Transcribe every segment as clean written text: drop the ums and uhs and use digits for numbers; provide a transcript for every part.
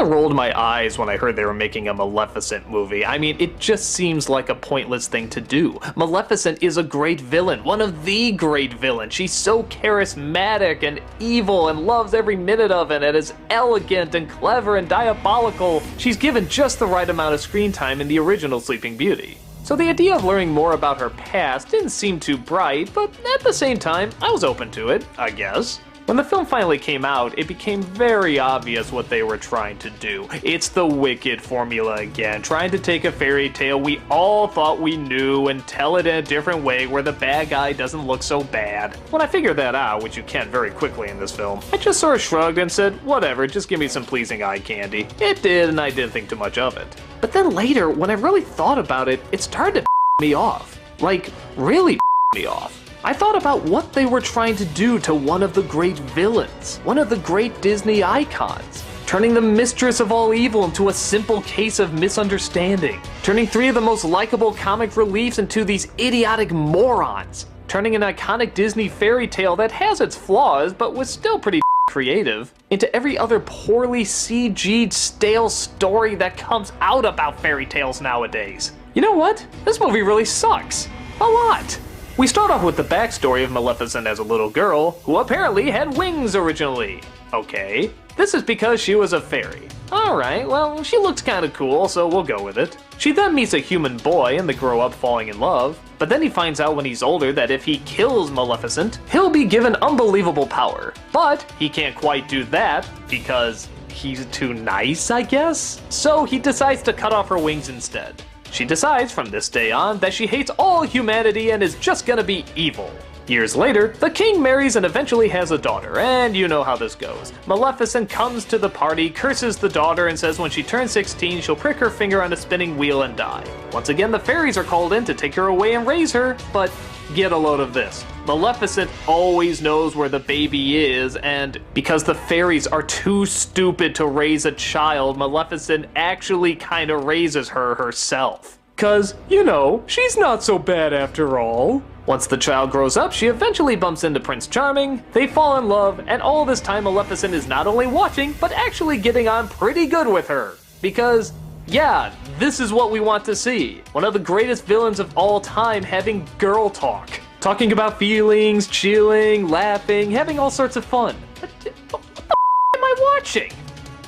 kinda rolled my eyes when I heard they were making a Maleficent movie. I mean, it just seems like a pointless thing to do. Maleficent is a great villain, one of the great villains. She's so charismatic and evil and loves every minute of it and is elegant and clever and diabolical. She's given just the right amount of screen time in the original Sleeping Beauty. So the idea of learning more about her past didn't seem too bright, but at the same time, I was open to it, I guess. When the film finally came out, it became very obvious what they were trying to do. It's the Wicked formula again, trying to take a fairy tale we all thought we knew and tell it in a different way where the bad guy doesn't look so bad. When I figured that out, which you can very quickly in this film, I just sort of shrugged and said, whatever, just give me some pleasing eye candy. It did, and I didn't think too much of it. But then later, when I really thought about it, it started to me off. Like, really me off. I thought about what they were trying to do to one of the great villains, one of the great Disney icons, turning the mistress of all evil into a simple case of misunderstanding, turning three of the most likable comic reliefs into these idiotic morons, turning an iconic Disney fairy tale that has its flaws but was still pretty creative into every other poorly CG'd stale story that comes out about fairy tales nowadays. You know what? This movie really sucks. A lot. We start off with the backstory of Maleficent as a little girl, who apparently had wings originally. Okay, this is because she was a fairy. Alright, well, she looks kinda cool, so we'll go with it. She then meets a human boy and they grow up falling in love, but then he finds out when he's older that if he kills Maleficent, he'll be given unbelievable power. But he can't quite do that, because he's too nice, I guess? So he decides to cut off her wings instead. She decides from this day on that she hates all humanity and is just gonna be evil. Years later, the king marries and eventually has a daughter, and you know how this goes. Maleficent comes to the party, curses the daughter, and says when she turns 16, she'll prick her finger on a spinning wheel and die. Once again, the fairies are called in to take her away and raise her, but get a load of this. Maleficent always knows where the baby is, and because the fairies are too stupid to raise a child, Maleficent actually kinda raises her herself. 'Cause, you know, she's not so bad after all. Once the child grows up, she eventually bumps into Prince Charming, they fall in love, and all this time Maleficent is not only watching, but actually getting on pretty good with her. Because, yeah, this is what we want to see. One of the greatest villains of all time having girl talk. Talking about feelings, chilling, laughing, having all sorts of fun. What the am I watching?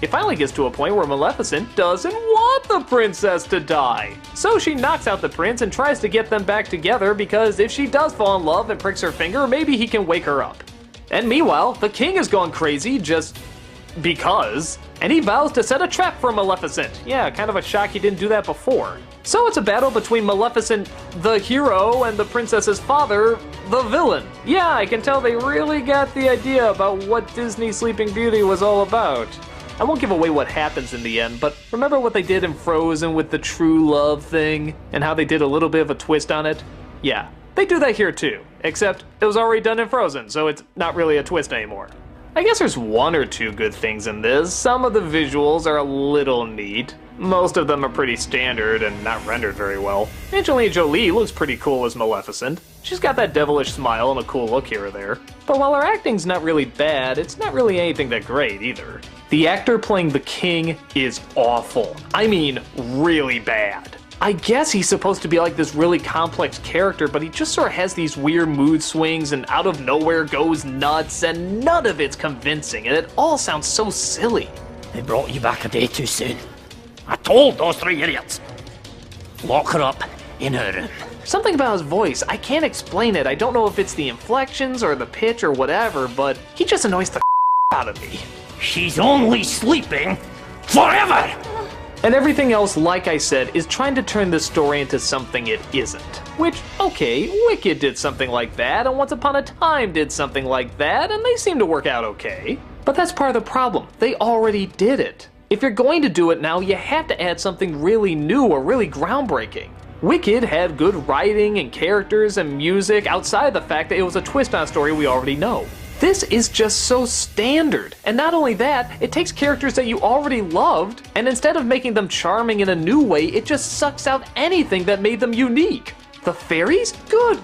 It finally gets to a point where Maleficent doesn't want the princess to die. So she knocks out the prince and tries to get them back together because if she does fall in love and pricks her finger, maybe he can wake her up. And meanwhile, the king is going crazy just because, and he vows to set a trap for Maleficent. Yeah, kind of a shock he didn't do that before. So it's a battle between Maleficent, the hero, and the princess's father, the villain. Yeah, I can tell they really got the idea about what Disney Sleeping Beauty was all about. I won't give away what happens in the end, but remember what they did in Frozen with the true love thing, and how they did a little bit of a twist on it? Yeah, they do that here too, except it was already done in Frozen, so it's not really a twist anymore. I guess there's one or two good things in this. Some of the visuals are a little neat. Most of them are pretty standard and not rendered very well. Angelina Jolie looks pretty cool as Maleficent. She's got that devilish smile and a cool look here or there. But while her acting's not really bad, it's not really anything that great either. The actor playing the king is awful. I mean, really bad. I guess he's supposed to be like this really complex character, but he just sort of has these weird mood swings and out of nowhere goes nuts, and none of it's convincing, and it all sounds so silly. They brought you back a day too soon. I told those three idiots. Lock her up in her room. Something about his voice, I can't explain it. I don't know if it's the inflections or the pitch or whatever, but he just annoys the out of me. She's only sleeping forever! And everything else, like I said, is trying to turn this story into something it isn't. Which, okay, Wicked did something like that, and Once Upon a Time did something like that, and they seem to work out okay. But that's part of the problem. They already did it. If you're going to do it now, you have to add something really new or really groundbreaking. Wicked had good writing and characters and music outside the fact that it was a twist on a story we already know. This is just so standard, and not only that, it takes characters that you already loved, and instead of making them charming in a new way, it just sucks out anything that made them unique. The fairies? Good.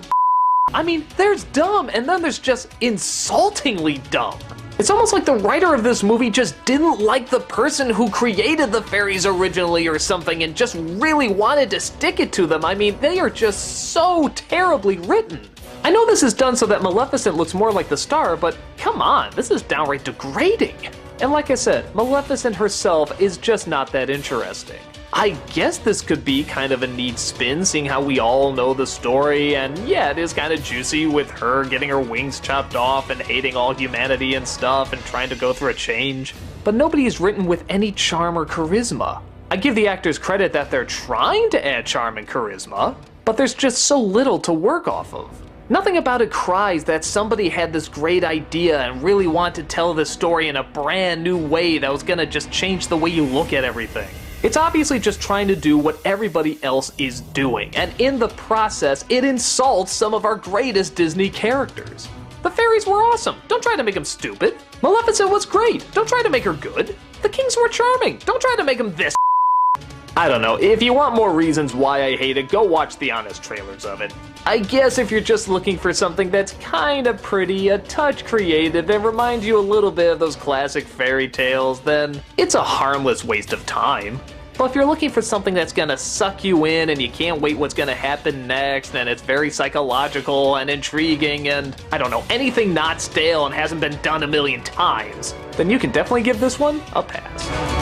I mean, there's dumb, and then there's just insultingly dumb. It's almost like the writer of this movie just didn't like the person who created the fairies originally or something and just really wanted to stick it to them. I mean, they are just so terribly written. I know this is done so that Maleficent looks more like the star, but come on, this is downright degrading. And like I said, Maleficent herself is just not that interesting. I guess this could be kind of a neat spin, seeing how we all know the story, and yeah, it is kind of juicy with her getting her wings chopped off and hating all humanity and stuff and trying to go through a change. But nobody is written with any charm or charisma. I give the actors credit that they're trying to add charm and charisma, but there's just so little to work off of. Nothing about it cries that somebody had this great idea and really wanted to tell this story in a brand new way that was gonna just change the way you look at everything. It's obviously just trying to do what everybody else is doing, and in the process, it insults some of our greatest Disney characters. The fairies were awesome, don't try to make them stupid. Maleficent was great, don't try to make her good. The kings were charming, don't try to make them this. I don't know, if you want more reasons why I hate it, go watch the honest trailers of it. I guess if you're just looking for something that's kinda pretty, a touch creative, and reminds you a little bit of those classic fairy tales, then it's a harmless waste of time. But if you're looking for something that's gonna suck you in and you can't wait what's gonna happen next, and it's very psychological and intriguing and, I don't know, anything not stale and hasn't been done a million times, then you can definitely give this one a pass.